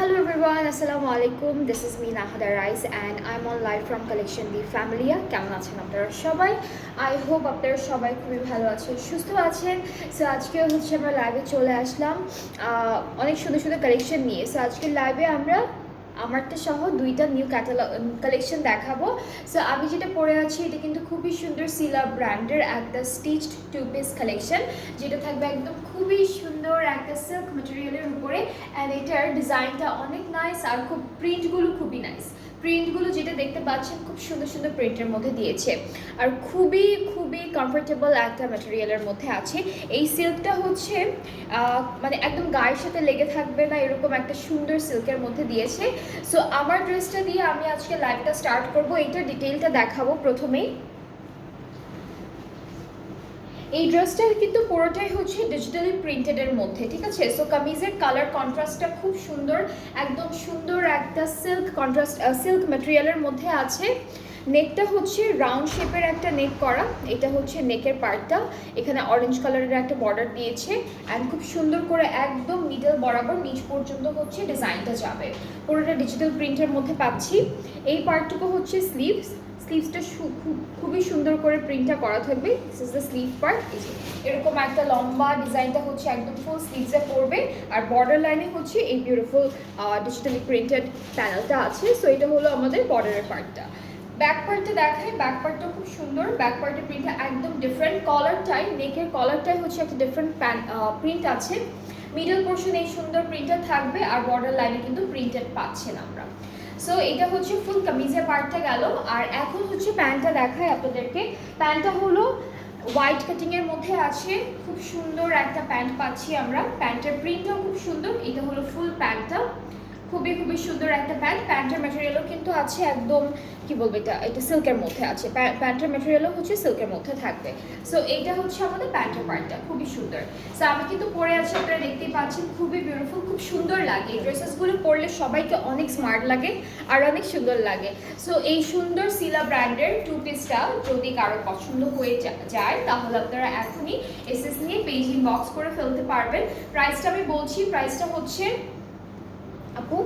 Hello everyone, Assalamu alaikum. This is me Nahada Rice and I'm on live from Collection B Familia. কেমন আছেন আপনারা সবাই? I hope আপনারা সবাই খুবই ভালো আছেন, সুস্থ আছেন। সো আজকে হচ্ছে আমরা লাইভে চলে আসলাম অনেক সুন্দর সুন্দর কালেকশন নিয়ে। সো আজকের লাইভে আমরা আমারটা সহ দুইটা নিউ কালেকশন দেখাবো। সো আমি যেটা পরে আছি এটা কিন্তু খুবই সুন্দর সিলা ব্র্যান্ডের একটা স্টিচড টু পিস কালেকশন, যেটা থাকবে একদম খুবই সুন্দর একটা সিল্ক ম্যাটেরিয়ালের উপরে। অ্যান্ড এটার ডিজাইনটা অনেক নাইস আর খুব প্রিন্টগুলো খুবই নাইস। প্রিন্টগুলো যেটা দেখতে পাচ্ছেন খুব সুন্দর সুন্দর প্রিন্টের মধ্যে দিয়েছে আর খুবই খুবই কমফোর্টেবল একটা ম্যাটেরিয়ালের মধ্যে আছে। এই সিল্কটা হচ্ছে মানে একদম গায়ের সাথে লেগে থাকবে না, এরকম একটা সুন্দর সিল্কের মধ্যে দিয়েছে। সো আমার ড্রেসটা দিয়ে আমি আজকে লাইভটা স্টার্ট করব। এইটার ডিটেইলটা দেখাবো প্রথমেই। এই ড্রেসটার কিন্তু পুরোটাই হচ্ছে ডিজিটালি প্রিন্টেডের মধ্যে, ঠিক আছে। সো কামিজের কালার কন্ট্রাস্টটা খুব সুন্দর, একদম সুন্দর একটা সিল্ক কন্ট্রাস্ট সিল্ক ম্যাটেরিয়ালের মধ্যে আছে। নেকটা হচ্ছে রাউন্ড শেপের একটা নেক করা, এটা হচ্ছে নেকের পার্টটা। এখানে অরেঞ্জ কালারের একটা বর্ডার দিয়েছে অ্যান্ড খুব সুন্দর করে একদম মিডল বরাবর নিচ পর্যন্ত হচ্ছে ডিজাইনটা যাবে। পুরোটা ডিজিটাল প্রিন্টের মধ্যে পাচ্ছি। এই পার্টটুকু হচ্ছে স্লিভসটা খুবই সুন্দর করে প্রিন্টটা করা থাকবে। This is the sleeve part. এরকম একটা লম্বা ডিজাইনটা হচ্ছে একদম ফুল স্লিভসে পড়বে আর বর্ডার লাইনে হচ্ছে এই বিউটিফুল ডিজিটালি প্রিন্টেড প্যানেলটা আছে। সো এটা হলো আমাদের বর্ডারের পার্টটা। ব্যাক পার্টটা দেখাই, ব্যাক পার্টটা খুব সুন্দর। ব্যাক পার্টের প্রিন্টটা একদম ডিফারেন্ট, কলারটাই নেকের কলারটাই হচ্ছে একটা ডিফারেন্ট প্রিন্ট আছে। মিডল পোর্শন এই সুন্দর প্রিন্টটা থাকবে আর বর্ডার লাইনে কিন্তু প্রিন্টেড পাচ্ছেন আমরা। সো এটা হচ্ছে ফুল কামিজের পার্টটা গেল। আর এখন হচ্ছে প্যান্টটা দেখাই আপনাদেরকে। প্যান্টটা হলো হোয়াইট কাটিংয়ের মধ্যে আছে, খুব সুন্দর একটা প্যান্ট পাচ্ছি আমরা। প্যান্টের প্রিন্টটাও খুব সুন্দর। এটা হলো ফুল প্যান্টটা, খুবই খুবই সুন্দর একটা প্যান্ট। প্যান্টের ম্যাটেরিয়ালও কিন্তু আছে একদম কি বলবো, এটা সিল্কের মধ্যে আছে। প্যান্টের ম্যাটেরিয়ালও হচ্ছে সিল্কের মধ্যে থাকবে। সো এইটা হচ্ছে আমাদের প্যান্টের পার্টটা, খুবই সুন্দর। সো আমি কিন্তু পরে আছি, আপনারা দেখতেই পাচ্ছেন, খুবই বিউটিফুল, খুব সুন্দর লাগে। এই ড্রেসেসগুলো পরলে সবাইকে অনেক স্মার্ট লাগে আর অনেক সুন্দর লাগে। সো এই সুন্দর সিলা ব্র্যান্ডের টু পিসটা যদি কারো পছন্দ হয়ে যায় তাহলে আপনারা এখনই এসএস নিয়ে পেজ ইনবক্স করে ফেলতে পারবেন। প্রাইসটা আমি বলছি, প্রাইসটা হচ্ছে আপু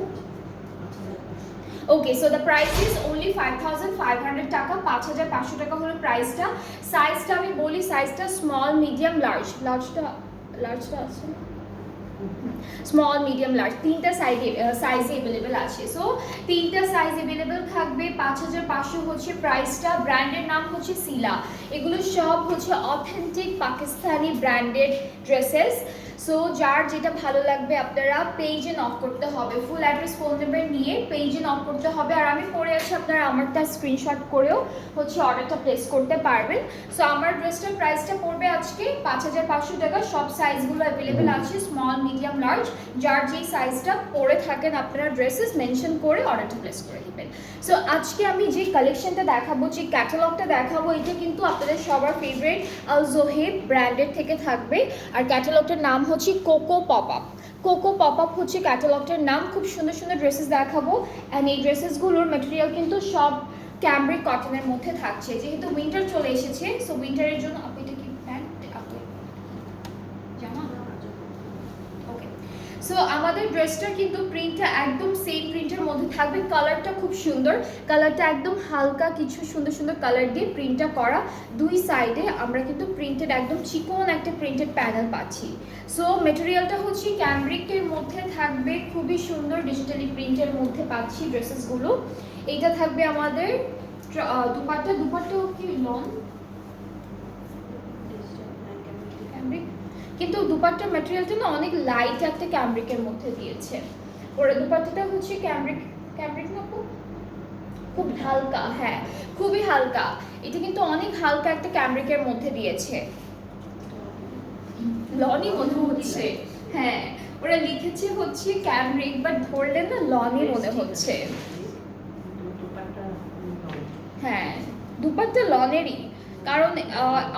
okay. So the price is only 5500 টাকা, 5500 টাকা হলো প্রাইসটা। সাইজটা আমি বলি, সাইজটা স্মল মিডিয়াম লার্জটা আছে, স্মল মিডিয়াম লার্জ তিনটা সাইজে অ্যাভেলেবেল আছে। সো তিনটা সাইজ অ্যাভেলেবেল থাকবে। 5500 হচ্ছে প্রাইসটা। ব্র্যান্ডের নাম হচ্ছে সিলা। এগুলো সব হচ্ছে authentic Pakistani branded dresses. So যার যেটা ভালো লাগবে আপনারা পেজে নক করতে হবে, ফুল অ্যাড্রেস ফোন নাম্বার নিয়ে পেজে নক করতে হবে। আর আমি পরে আছি, আপনারা আমারটা স্ক্রিনশট করেও হচ্ছে অর্ডারটা প্লেস করতে পারবেন। সো আমার ড্রেসটার প্রাইসটা পড়বে আজকে 5500 টাকা। সব সাইজগুলো অ্যাভেলেবেল আছে, স্মল মিডিয়াম লার্জ। যার যেই সাইজটা পরে থাকেন আপনারা ড্রেসেস মেনশন করে অর্ডারটা প্লেস করে দিবেন। সো আজকে আমি যে কালেকশনটা দেখাবো, যে ক্যাটালগটা দেখাবো, এটা কিন্তু আপনাদের সবার ফেভারিট আল জোহেব ব্র্যান্ডের থেকে থাকবে। আর ক্যাটালগটার নাম হচ্ছে cocoa Pop Up. Coco Pop Up হচ্ছে ক্যাটালগটার নাম। খুব সুন্দর সুন্দর ড্রেসেস দেখাবো অ্যান্ড এই ড্রেসেসগুলোর ম্যাটেরিয়াল কিন্তু সব ক্যামব্রিক কটনের মধ্যে থাকছে। যেহেতু উইন্টার চলে এসেছে, সো উইন্টারের জন্য আপনি এটা কি প্যান্ট জামা ওকে। সো আমাদের ড্রেসটা কিন্তু প্রিন্টটা একদম সেম প্রিন্টের মধ্যে থাকবে। কালারটা খুব সুন্দর, কালারটা একদম হালকা কিছু সুন্দর সুন্দর কালার দিয়ে প্রিন্টটা করা। দুই সাইডে আমরা কিন্তু প্রিন্টেড একদম চিকন একটা প্রিন্টেড প্যানেল পাচ্ছি। সো মেটেরিয়ালটা হচ্ছে ক্যামব্রিকের মধ্যে থাকবে, খুবই সুন্দর ডিজিটালি প্রিন্টের মধ্যে পাচ্ছি ড্রেসেসগুলো। এইটা থাকবে আমাদের দুপাট্টাও কি লং ক্যামব্রিক, কিন্তু দুপাট্টার ম্যাটেরিয়ালটা না অনেক লাইট একটা ক্যামব্রিকের মধ্যে দিয়েছে। ওরা দুপাট্টাটা হচ্ছে ক্যামব্রিক না, খুব হালকা, হ্যাঁ খুবই হালকা। এটা কিন্তু অনেক হালকা একটা ক্যামব্রিকের মধ্যে দিয়েছে, লনি মনে হচ্ছে। হ্যাঁ ওরা লিখেছে হচ্ছে ক্যামব্রিক, বাট ধরলে না লনি মনে হচ্ছে। হ্যাঁ দুপাট্টা লনেরই। কারণ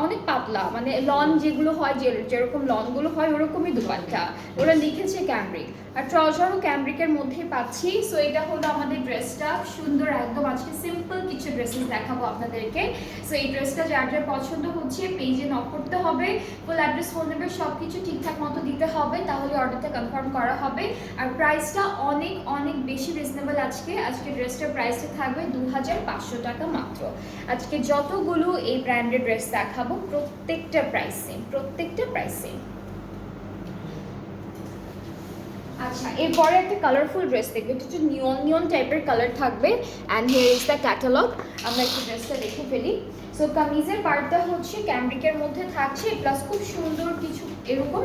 অনেক পাতলা, মানে লন যেগুলো হয়, যেরকম লনগুলো হয় ওরকমই দুপাট্টা। ওরা লিখেছে ক্যামব্রিক, আর ট্রাউজারও ক্যামব্রিকের মধ্যেই পাচ্ছি। সো এটা হলো আমাদের ড্রেসটা, সুন্দর একদম। আজকে সিম্পল কিছু ড্রেসেস দেখাবো আপনাদেরকে। সো এই ড্রেসটা যার যার পছন্দ হচ্ছে পেজে নক করতে হবে, ফুল অ্যাড্রেস, ফোন নাম্বার সব কিছু ঠিকঠাক মতো দিতে হবে, তাহলে অর্ডারটা কনফার্ম করা হবে। আর প্রাইসটা অনেক অনেক বেশি রিজনেবল। আজকে ড্রেসটার প্রাইসটা থাকবে 2500 টাকা মাত্র। আজকে যতগুলো এই ব্র্যান্ডের ড্রেস দেখাবো প্রত্যেকটা প্রাইস সেম, প্রত্যেকটা প্রাইস সেম। আচ্ছা, এরপরে একটা কালারফুল ড্রেস দেখবে, এটা একটু নিয়ন টাইপের কালার থাকবে। And here is the catalogue. আমরা একটু ড্রেসটা দেখে ফেলি। সো কামিজের পার্টটা হচ্ছে ক্যামব্রিকের মধ্যে থাকছে, প্লাস খুব সুন্দর কিছু এরকম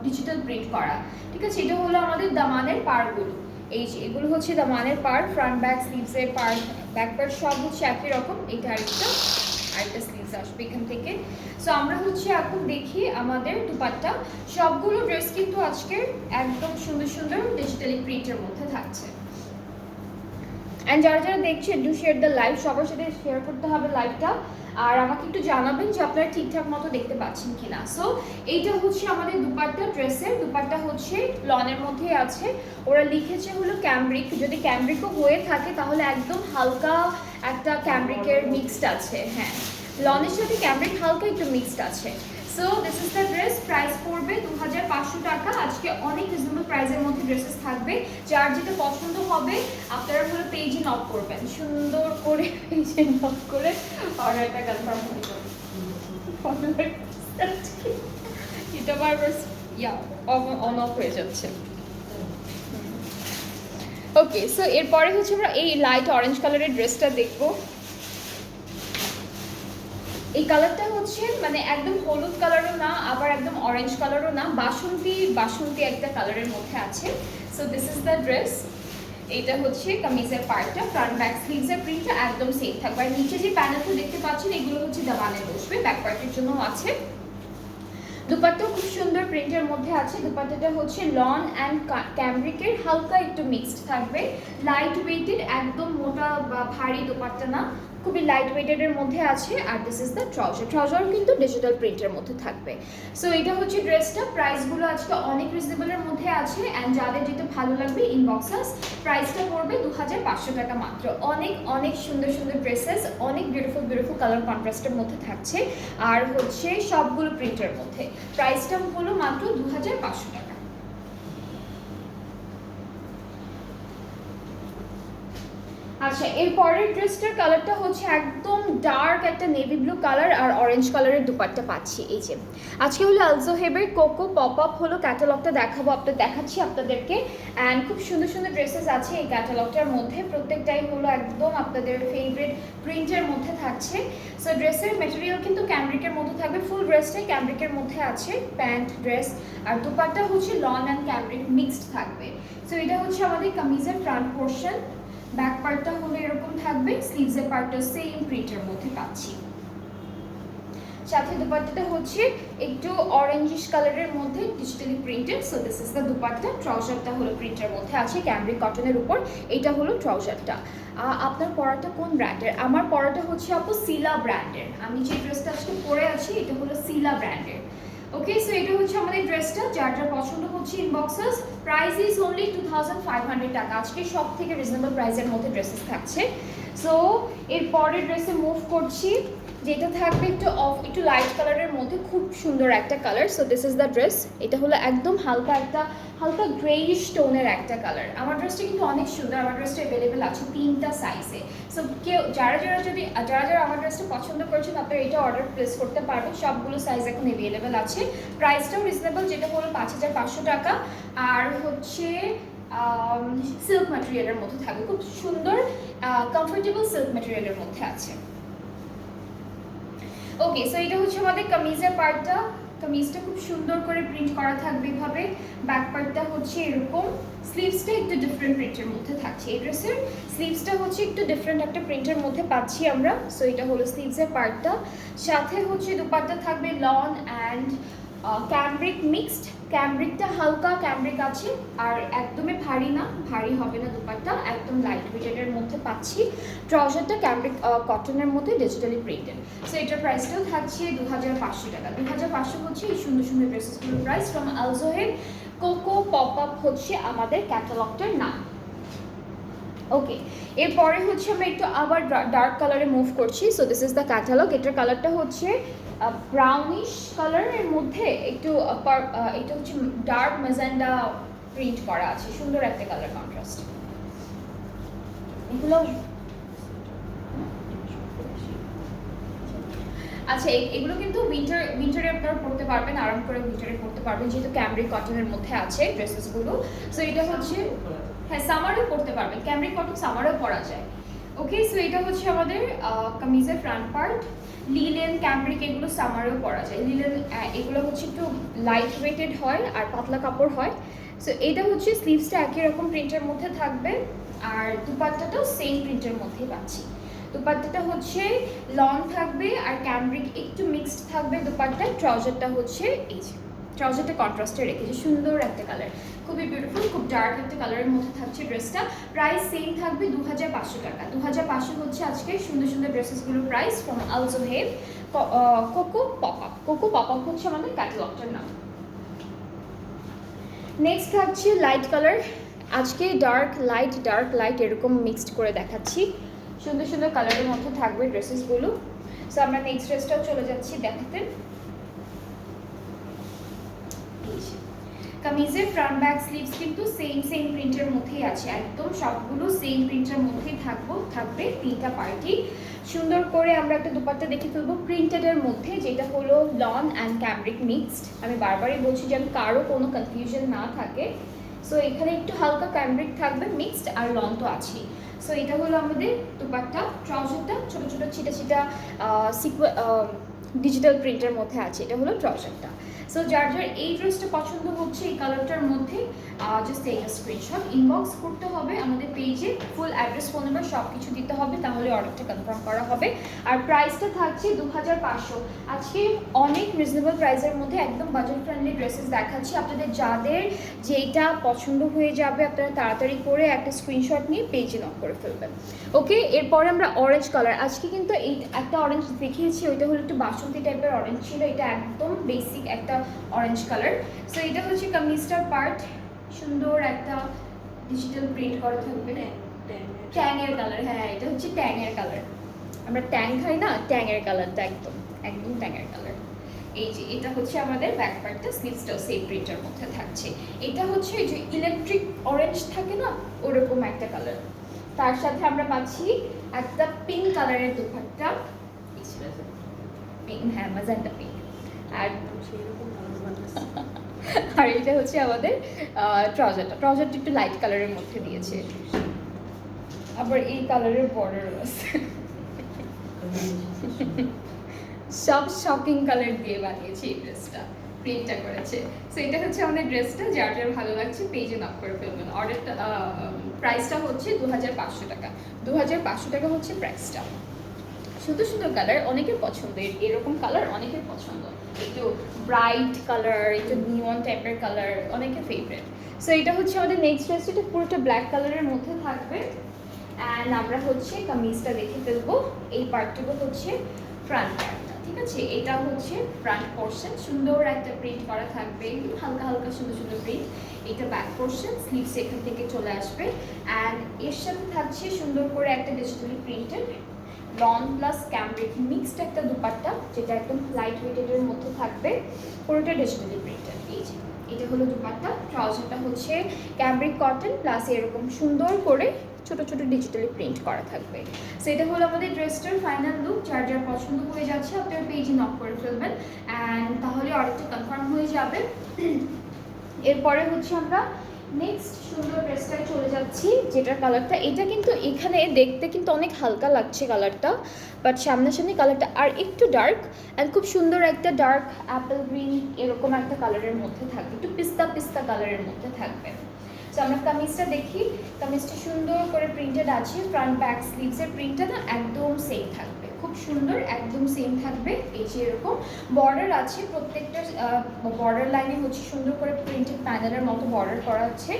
ডিজিটাল প্রিন্ট করা, ঠিক আছে। এটা হলো আমাদের দামানের পাড়গুলো, এই যে এগুলো হচ্ছে দামানের পাড়। ফ্রন্ট ব্যাক স্লিভসের পার্ট, ব্যাক পার্ট সব হচ্ছে একই রকম। এইটা আরেকটা স্লিভস আসবে এখান থেকে। সো আমরা হচ্ছে এখন দেখি আমাদের দুপাট্টা। সবগুলো ড্রেস কিন্তু আজকের একদম সুন্দর সুন্দর ডিজিটালি প্রিন্টের মধ্যে থাকছে। অ্যান্ড যারা যারা দেখছেন ডু শেয়ার দ্য লাইভ, সবার সাথে শেয়ার করতে হবে লাইভটা। আর আমাকে একটু জানাবেন যে আপনারা ঠিকঠাক মতো দেখতে পাচ্ছেন কিনা। সো এইটা হচ্ছে আমাদের দুপাট্টা, ড্রেসের দুপাট্টা হচ্ছে লনের মধ্যে আছে। ওরা লিখেছে হলো ক্যামব্রিক, যদি ক্যামব্রিকও হয়ে থাকে তাহলে একদম হালকা একটা ক্যামব্রিকের মিক্সড আছে। হ্যাঁ, লনের সাথে ক্যামব্রিক হালকা একটু মিক্সড আছে। So this is the dress, price পড়বে 2500 টাকা। আজকে অনেক রিজনেবল প্রাইসের মধ্যে ড্রেসেস থাকবে। যার যেটা পছন্দ হবে আপনারা হলো পেজে নক করবেন, সুন্দর করে পেজে নক করে অর্ডারটা কনফার্ম করবেন। এটা বারবার অন অফ হয়ে যাচ্ছে। ওকে, সো এরপরে হচ্ছে আমরা এই লাইট অরেঞ্জ কালারের ড্রেসটা দেখবো। এই কালারটা হচ্ছে মানে একদম হলুদ কালারও না, আবার একদম অরেঞ্জ কালারও না, বাসন্তী একটা কালারের মধ্যে আছে। So this is the dress. এটা হচ্ছে কামিজের পার্টটা, ফ্রন্ট ব্যাক স্লিভসের প্রিন্টটা একদম সেম থাকবে। আর নিচে যে প্যানেলটা দেখতে পাচ্ছেন এগুলো হচ্ছে দামানে বসবে, ব্যাক পার্টের জন্য আছে। দুপাট্টাও খুব সুন্দর প্রিন্টের মধ্যে আছে। দুপাট্টাটা হচ্ছে লন অ্যান্ড ক্যামব্রিকের হালকা একটু মিক্সড থাকবে, লাইট ওয়েটেড, একদম মোটা বা ভারী দুপাট্টা না, খুবই লাইট ওয়েটেডের মধ্যে আছে। আর দিস ইজ দ্য ট্রাউজার কিন্তু ডিজিটাল প্রিন্টের মধ্যে থাকবে। সো এটা হচ্ছে ড্রেসটা। প্রাইসগুলো আজকে অনেক রিজনেবলের মধ্যে আছে। অ্যান্ড যাদের যেটা ভালো লাগবে ইনবক্সাস। প্রাইসটা পড়বে 2500 টাকা মাত্র। অনেক অনেক সুন্দর সুন্দর ড্রেসেস, অনেক বিউটিফুল কালার কন্ট্রাস্টের মধ্যে থাকছে, আর হচ্ছে সবগুলো প্রিন্টের মধ্যে। প্রাইসটা হলো মাত্র 2500 টাকা। আচ্ছা, এর পরের ড্রেসটার কালারটা হচ্ছে একদম ডার্ক একটা নেভি ব্লু কালার, আর অরেঞ্জ কালারের দুপাট্টা পাচ্ছি। এই যে আজকে হলো আলজোহেবের কোকো পপ আপ হলো ক্যাটালগটা দেখাচ্ছি আপনাদেরকে। অ্যান্ড খুব সুন্দর সুন্দর ড্রেসেস আছে এই ক্যাটালগটার মধ্যে, প্রত্যেকটাই হলো একদম আপনাদের ফেভারিট প্রিন্টের মধ্যে থাকছে। সো ড্রেসের মেটেরিয়াল কিন্তু ক্যামব্রিকের মধ্যে থাকবে, ফুল ড্রেসটাই ক্যামব্রিকের মধ্যে আছে, প্যান্ট ড্রেস। আর দুপাট্টা হচ্ছে লন অ্যান্ড ক্যামব্রিক মিক্সড থাকবে। সো এটা হচ্ছে আমাদের কামিজের ফ্রন্ট পোর্শন। ব্যাক পার্টটা হলো এরকম থাকবে, স্লিভসের পার্টটা সেম প্রিন্টের মধ্যে পাচ্ছি। সাথে দুপাট্টাটা হচ্ছে একটু অরেঞ্জিশ কালারের মধ্যে digitally printed. So this is the dupatta. ট্রাউজারটা হলো প্রিন্টের মধ্যে আছে ক্যামব্রিক কটনের উপর। এটা হলো ট্রাউজারটা। আপনার পরাটা কোন ব্র্যান্ডের? আমার পরাটা হচ্ছে আপু সিলা ব্র্যান্ডের। আমি যে ড্রেসটা আজকে পরে আছি এটা হলো সিলা ব্র্যান্ডের। ওকে, সো এটা হচ্ছে আমাদের ড্রেসটা। যার যার পছন্দ হচ্ছে ইনবক্সেস। প্রাইস ইজ অনলি 2500 টাকা। আজকে সব থেকে রিজনেবল প্রাইসের মধ্যে ড্রেসেস থাকছে। সো এর পরের ড্রেসে মুভ করছি, যেটা থাকবে একটু লাইট কালারের মধ্যে, খুব সুন্দর একটা colour. So this is the dress. এটা হলো একদম হালকা গ্রেইশ টোনের একটা কালার। আমার ড্রেসটা কিন্তু অনেক সুন্দর। আমার ড্রেসটা অ্যাভেলেবেল আছে 3টা সাইজে। সো যারা আমার ড্রেসটা পছন্দ করছেন আপনারা এটা অর্ডার প্লেস করতে পারবেন। সবগুলো সাইজ এখন অ্যাভেলেবেল আছে। প্রাইসটাও রিজনেবল, যেটা হলো 5500 টাকা। আর হচ্ছে সিল্ক ম্যাটেরিয়ালের মধ্যে থাকবে, খুব সুন্দর কমফোর্টেবল সিল্ক ম্যাটেরিয়ালের মধ্যে আছে। ওকে, সো এটা হচ্ছে আমাদের কামিজের পার্টটা। কামিজটা খুব সুন্দর করে প্রিন্ট করা থাকবে এভাবে। ব্যাক পার্টটা হচ্ছে এরকম, স্লিভসটা একটু ডিফারেন্ট প্রিন্টের মধ্যে থাকছে। এই ড্রেসের স্লিভসটা হচ্ছে একটু ডিফারেন্ট একটা প্রিন্টের মধ্যে পাচ্ছি আমরা। সো এটা হলো স্লিভসের পার্টটা। সাথে হচ্ছে দুপাট্টা থাকবে লন অ্যান্ড ক্যামব্রিক মিক্সড, ক্যামব্রিকটা হালকা ক্যামব্রিক আছে আর একদমই ভারী না, ভারী হবে না দুপাট্টা, একদম লাইট ওয়েটেডের মধ্যে পাচ্ছি। ট্রাউজারটা ক্যামব্রিক কটনের মধ্যে ডিজিটালি প্রিন্টেড। সো এটার প্রাইসটাও থাকছে 2500 টাকা। 2500 হচ্ছে এই সুন্দর সুন্দর ড্রেসেসগুলোর প্রাইস ফ্রম আলজোহের। কোকো পপ আপ হচ্ছে আমাদের ক্যাটালগটার নাম। ওকে, এরপরে হচ্ছে আমরা একটু আবার ডার্ক কালারে মুভ করছি। So this is the catalogue. এটার কালারটা হচ্ছে ব্রাউনিশ কালারের মধ্যে একটু এটা হচ্ছে ডার্ক ম্যাজেন্ডা প্রিন্ট করা আছে, সুন্দর একটা কালার কন্ট্রাস্ট। এগুলো আচ্ছা, এগুলো কিন্তু উইন্টারে আপনারা পরতে পারবেন, আরাম করে উইন্টারে পরতে পারবেন, যেহেতু ক্যামব্রিক কটনের মধ্যে আছে ড্রেসেসগুলো। সো এটা হচ্ছে, হ্যাঁ সামারেও পরতে পারবেন, ক্যামব্রিক কটন সামারেও পরা যায়। ওকে, সো এটা হচ্ছে আমাদের কামিজের ফ্রন্ট পার্ট। লিলেন, ক্যামব্রিক এগুলো সামারেও পরা যায়। লিলেন এগুলো হচ্ছে একটু লাইট ওয়েটেড হয় আর পাতলা কাপড় হয়। সো এটা হচ্ছে স্লিভসটা একই রকম প্রিন্টের মধ্যে থাকবে আর দুপাট্টাটাও সেম প্রিন্টের মধ্যেই পাচ্ছি। দুপাট্টাটা হচ্ছে লং থাকবে আর ক্যামব্রিক একটু মিক্সড থাকবে দুপাট্টায়। ট্রাউজারটা হচ্ছে এই যে ট্রাউজারটা কন্ট্রাস্টে রেখেছে, সুন্দর একটা কালার, খুবই বিউটিফুল, খুব ডার্ক একটা কালারের মধ্যে থাকছে ড্রেসটা। প্রাইস সেম থাকবে 2500 টাকা। 2500 হচ্ছে আজকে সুন্দর সুন্দর ড্রেসেসগুলোর প্রাইস ফ্রম আলজোহেব। Coco Pop Up, Coco Pop Up হচ্ছে আমাদের ক্যাটালগটার নাম। নেক্সট থাকছে লাইট কালার। আজকে ডার্ক লাইট এরকম মিক্সড করে দেখাচ্ছি, সুন্দর সুন্দর কালারের মধ্যে থাকবে ড্রেসেসগুলো। সো আমরা নেক্সট ড্রেসটাও চলে যাচ্ছি দেখাতে। কামিজের ফ্রন্ট ব্যাক স্লিভস কিন্তু সেম প্রিন্টের মধ্যেই আছে, একদম সবগুলো সেম প্রিন্টের মধ্যেই থাকবে তিনটা পার্টি। সুন্দর করে আমরা একটা দুপাট্টা দেখে ফেলবো প্রিন্টেডের মধ্যে, যেটা হলো লন অ্যান্ড ক্যামব্রিক মিক্সড। আমি বারবারই বলছি যেন কারো কোনো কনফিউশন না থাকে। সো এখানে একটু হালকা ক্যামব্রিক থাকবে, মিক্সড আর লন তো আছেই। সো এটা হলো আমাদের দুপাট্টা। ট্রাউজারটা ছোটো ছোটো ছিটা ডিজিটাল প্রিন্টের মধ্যে আছে, এটা হলো ট্রাউজারটা। সো যার এই ড্রেসটা পছন্দ হচ্ছে এই কালারটার মধ্যে, just take a screenshot, inbox করতে হবে আমাদের পেজে, ফুল অ্যাড্রেস ফোন নাম্বার সব কিছু দিতে হবে, তাহলে অর্ডারটা কনফার্ম করা হবে। আর প্রাইসটা থাকছে 2500। আজকে অনেক রিজনেবল প্রাইসের মধ্যে একদম বাজেট ফ্রেন্ডলি ড্রেসেস দেখাচ্ছি আপনাদের। যাদের যেটা পছন্দ হয়ে যাবে আপনারা তাড়াতাড়ি করে একটা স্ক্রিনশট নিয়ে পেজে নক করে ফেলবেন। ওকে, এরপরে আমরা অরেঞ্জ কালার। আজকে কিন্তু এই একটা অরেঞ্জ দেখিয়েছি, ওইটা হলো একটু বাসন্তী টাইপের অরেঞ্জ ছিল, এটা একদম বেসিক একটা অরেঞ্জ কালার। সো এটা হচ্ছে কামিজটার পার্ট, সুন্দর একটা ডিজিটাল প্রিন্ট করা থাকবে, ট্যাংয়ের কালার। হ্যাঁ, এটা হচ্ছে ট্যাংয়ের কালার, আমরা ট্যাং খাই না, ট্যাংয়ের কালারটা একদম একদম ট্যাংয়ের কালার। এই যে এটা হচ্ছে আমাদের ব্যাক পার্টটা, স্লিভসটাও সেম প্রিন্টের মধ্যে থাকছে। এটা হচ্ছে এই যে ইলেকট্রিক অরেঞ্জ থাকে না, ওরকম একটা কালার। তার সাথে আমরা পাচ্ছি একটা পিঙ্ক কালারের দুপাট্টা, পিঙ্ক, হ্যাঁ ম্যাজেন্টা পিঙ্ক। আর এটা হচ্ছে আমাদের ট্রাউজারটা একটু লাইট কালারের মধ্যে দিয়েছে, আবার এই কালারের বর্ডার আছে, সব শকিং কালার দিয়ে বানিয়েছে এই ড্রেসটা, প্রিন্টটা করেছে। সো এটা হচ্ছে আমাদের ড্রেসটা, যার ভালো লাগছে পেজে নক করে ফেলবেন। অর্ডারটা প্রাইসটা হচ্ছে 2500 টাকা। 2500 টাকা হচ্ছে প্রাইসটা। সুন্দর সুন্দর কালার, অনেকের পছন্দ, এরকম কালার অনেকের পছন্দ, একটু ব্রাইট কালার, একটু নিয়ন টাইপের কালার, অনেকের ফেভারিট। সো এটা হচ্ছে আমাদের নেক্সট ড্রেস, এটা পুরোটা ব্ল্যাক কালারের মধ্যে থাকবে। অ্যান্ড আমরা হচ্ছে কামিজটা দেখে ফেলবো। এই পার্টটুকু হচ্ছে ফ্রন্ট পার্টটা, ঠিক আছে? এটা হচ্ছে ফ্রন্ট পোর্শন, সুন্দর একটা প্রিন্ট করা থাকবে, হালকা হালকা সুন্দর সুন্দর প্রিন্ট। এটা ব্যাক পোর্শন, স্লিভস এখান থেকে চলে আসবে। অ্যান্ড এর সাথে থাকছে সুন্দর করে একটা digitally printed lawn plus cambric mixed একটা দুপাট্টা, যেটা একদম লাইট ওয়েটেডের মধ্যে থাকবে, পুরোটা ডিজিটালি প্রিন্টেড। এই যে এটা হলো দুপাট্টা। ট্রাউজারটা হচ্ছে ক্যামব্রিক কটন প্লাস এরকম সুন্দর করে ছোট ছোট ডিজিটালি প্রিন্ট করা থাকবে। সো এটা হলো আমাদের ড্রেসটার ফাইনাল লুক। যার পছন্দ হয়ে যাচ্ছে আপনার পেজে নক করে ফেলবেন, অ্যান্ড তাহলে অর্ডারটা কনফার্ম হয়ে যাবে। এরপরে হচ্ছে আমরা নেক্সট সুন্দর ড্রেসটায় চলে যাচ্ছি, যেটার কালারটা, এটা কিন্তু এখানে দেখতে কিন্তু অনেক হালকা লাগছে কালারটা, বাট সামনাসামনি কালারটা আর একটু ডার্ক, অ্যান্ড খুব সুন্দর একটা ডার্ক অ্যাপেল গ্রিন এরকম একটা কালারের মধ্যে থাকবে, একটু পিস্তা কালারের মধ্যে থাকবে। সো আমরা কামিজটা দেখি, কামিজটা সুন্দর করে প্রিন্টেড আছে, ফ্রন্ট ব্যাক স্লিভসের প্রিন্টটা না একদম সেম থাকবে, খুব খুব সুন্দর, একদম সেম থাকবে। এই যে এরকম বর্ডার আছে, প্রত্যেকটা বর্ডার লাইনে হচ্ছে সুন্দর করে প্রিন্টেড প্যানেলের মতো বর্ডার করা আছে।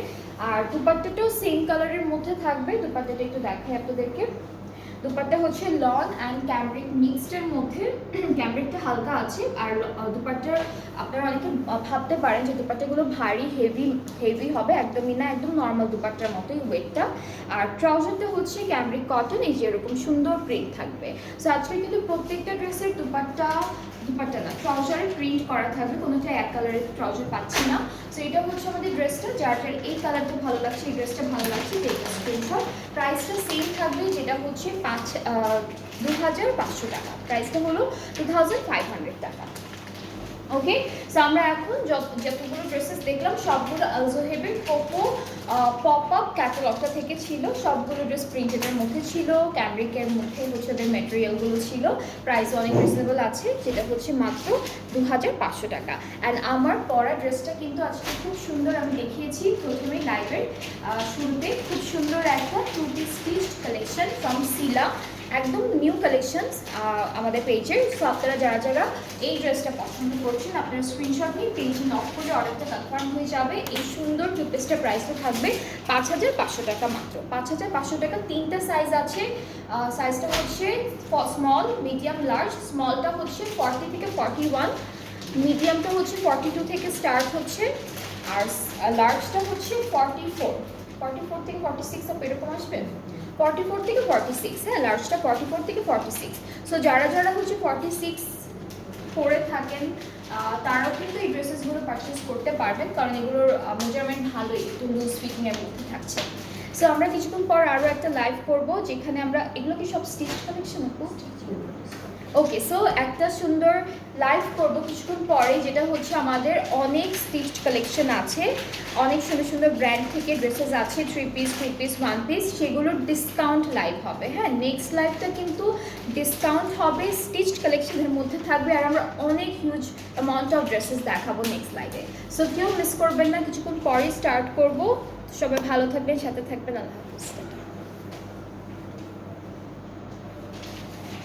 আর দুপাট্টাটাও সেম কালারের মধ্যে থাকবে। দুপাট্টাটা একটু দেখাই আপনাদেরকে। দুপাট্টা হচ্ছে লন অ্যান্ড ক্যামব্রিক মিক্সডের মধ্যে, ক্যামব্রিকটা হালকা আছে। আর দুপাট্টার আপনারা অনেকে ভাবতে পারেন যে দুপাট্টাগুলো ভারী হেভি হবে, একদমই না, একদম নর্মাল দুপাট্টার মতোই ওয়েটটা। আর ট্রাউজারটা হচ্ছে ক্যামব্রিক কটন, এই যে এরকম সুন্দর প্রিন্ট থাকবে। সো আজকে কিন্তু প্রত্যেকটা ড্রেসের দুপাট্টা না, ট্রাউজারে প্রিন্ট করা থাকবে, কোনোটা এক কালারের ট্রাউজার পাচ্ছি না। সো এটা হচ্ছে আমাদের ড্রেসটা, যার এই কালারটা ভালো লাগছে, এই ড্রেসটা ভালো লাগছে, যেটা স্ক্রিনশট। প্রাইসটা সেম থাকবে, যেটা হচ্ছে 2500 টাকা। প্রাইসটা হলো 2500 টাকা। ওকে, সো আমরা এখন যতগুলো ড্রেসেস দেখলাম সবগুলো আলজোহেবের কোকো পপ আপ ক্যাটালগটা থেকে ছিল। সবগুলো ড্রেস প্রিন্টেডের মধ্যে ছিল, ক্যামব্রিকের মধ্যে হচ্ছে ওদের ম্যাটেরিয়ালগুলো ছিল। প্রাইস অনেক রিজনেবল আছে, যেটা হচ্ছে মাত্র 2500 টাকা। অ্যান্ড আমার পরা ড্রেসটা কিন্তু আজকে খুব সুন্দর, আমি দেখিয়েছি প্রথমেই লাইভের শুরুতে। খুব সুন্দর একটা 2-piece স্টিচড কালেকশন ফ্রম সিলা, একদম নিউ কালেকশনস আমাদের পেজে। সো আপনারা যারা এই ড্রেসটা পছন্দ করছেন, আপনারা স্ক্রিনশট নিয়ে পেজে নক করে অর্ডারটা কনফার্ম হয়ে যাবে। এই সুন্দর টু পিসটার প্রাইসটা থাকবে 5500 টাকা মাত্র। 5500 টাকা। 3টা সাইজ আছে, সাইজটা হচ্ছে স্মল, মিডিয়াম, লার্জ। স্মলটা হচ্ছে 40 থেকে 41, মিডিয়ামটা হচ্ছে 42 থেকে স্টার্ট হচ্ছে, আর লার্জটা হচ্ছে 44 থেকে 46 এরকম আসবে। 44 থেকে 46, হ্যাঁ, লার্জটা 44 থেকে 46। সো যারা হচ্ছে 46 পরে থাকেন তারাও কিন্তু এই ড্রেসেসগুলো পারচেস করতে পারবেন, কারণ এগুলোর মেজারমেন্ট ভালোই, একটু লুজ ফিটিংয়ের মধ্যে থাকছে। সো আমরা কিছুক্ষণ পর আরও একটা লাইভ করব, যেখানে আমরা এগুলো কি সব স্টিচ কালেকশন আপু? ওকে, সো একটা সুন্দর লাইভ করব কিছুক্ষণ পরে, যেটা হচ্ছে আমাদের অনেক স্টিচড কালেকশন আছে, অনেক সুন্দর সুন্দর ব্র্যান্ড থেকে ড্রেসেস আছে, 3 পিস 1 পিস, সেগুলোর ডিসকাউন্ট লাইভ হবে। হ্যাঁ, নেক্সট লাইভটা কিন্তু ডিসকাউন্ট হবে, স্টিচড কালেকশনের মধ্যে থাকবে, আর আমরা অনেক হিউজ অ্যামাউন্ট অফ ড্রেসেস দেখাবো নেক্সট লাইভে। সো কেউ মিস করবেন না, কিছুক্ষণ পরেই স্টার্ট করব। সবাই ভালো থাকবেন, সাথে থাকবেন, আল্লাহ হাফিজ।